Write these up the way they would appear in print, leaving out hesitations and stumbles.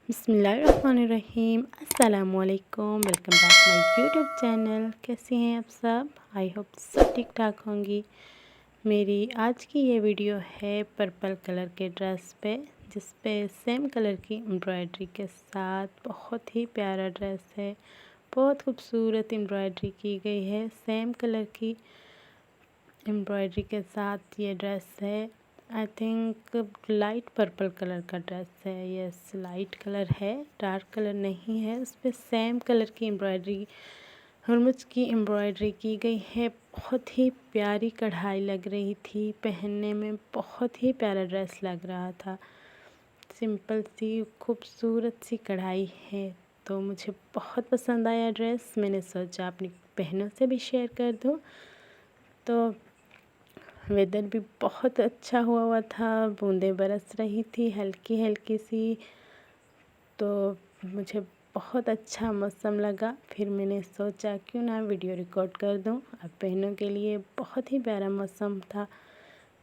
बिस्मिल्लाहिर्रहमानिर्रहीम। अस्सलामुअलैकुम। Welcome back my YouTube channel. कैसी हैं आप सब? आई होप सब ठीक ठाक होंगी। मेरी आज की ये वीडियो है पर्पल कलर के ड्रेस पे, जिस पे सेम कलर की एम्ब्रॉयडरी के साथ बहुत ही प्यारा ड्रेस है। बहुत खूबसूरत एम्ब्रॉयडरी की गई है। सेम कलर की एम्ब्रॉयडरी के साथ ये ड्रेस है। I think light purple colour का ड्रेस है। यस, लाइट कलर है, डार्क कलर नहीं है। उस पर सेम कलर की एम्ब्रॉयडरी, हुरमुज की एम्ब्रॉयडरी की गई है। बहुत ही प्यारी कढ़ाई लग रही थी, पहनने में बहुत ही प्यारा ड्रेस लग रहा था। सिंपल सी खूबसूरत सी कढ़ाई है, तो मुझे बहुत पसंद आया ड्रेस। मैंने सोचा अपनी बहनों से भी शेयर कर दूँ। तो वेदर भी बहुत अच्छा हुआ था, बूंदें बरस रही थी हल्की हल्की सी। तो मुझे बहुत अच्छा मौसम लगा। फिर मैंने सोचा क्यों ना वीडियो रिकॉर्ड कर दूं। अब बहनों के लिए बहुत ही प्यारा मौसम था,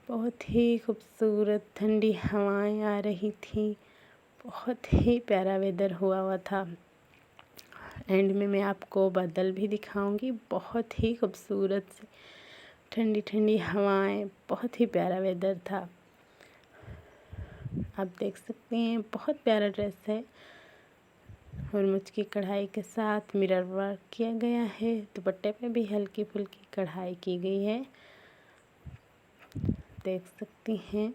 बहुत ही खूबसूरत ठंडी हवाएं आ रही थी। बहुत ही प्यारा वेदर हुआ था। एंड में मैं आपको बादल भी दिखाऊंगी। बहुत ही खूबसूरत से ठंडी ठंडी हवाएं, बहुत ही प्यारा वेदर था। आप देख सकते हैं, बहुत प्यारा ड्रेस है। हुरमुज की कढ़ाई के साथ मिरर वर्क किया गया है। दुपट्टे पे भी हल्की फुल्की कढ़ाई की गई है, देख सकती हैं।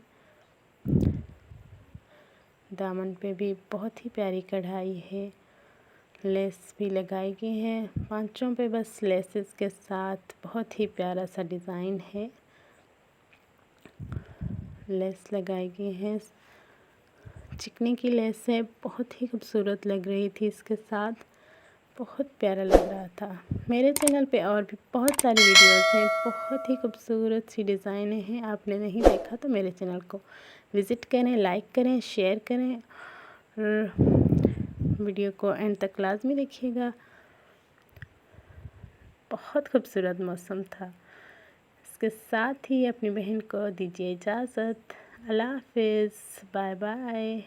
दामन पे भी बहुत ही प्यारी कढ़ाई है। लेस भी लगाई गई है पांचों पे, बस लेसेस के साथ बहुत ही प्यारा सा डिज़ाइन है। लेस लगाई गई है, चिकनी की लेस है, बहुत ही खूबसूरत लग रही थी। इसके साथ बहुत प्यारा लग रहा था। मेरे चैनल पे और भी बहुत सारी वीडियोस हैं, बहुत ही खूबसूरत सी डिज़ाइनें हैं। आपने नहीं देखा तो मेरे चैनल को विज़िट करें, लाइक करें, शेयर करें और वीडियो को एंड तक लाजमी देखिएगा। बहुत खूबसूरत मौसम था। इसके साथ ही अपनी बहन को दीजिए इजाज़त। अल्लाह हाफ़िज़, बाय बाय।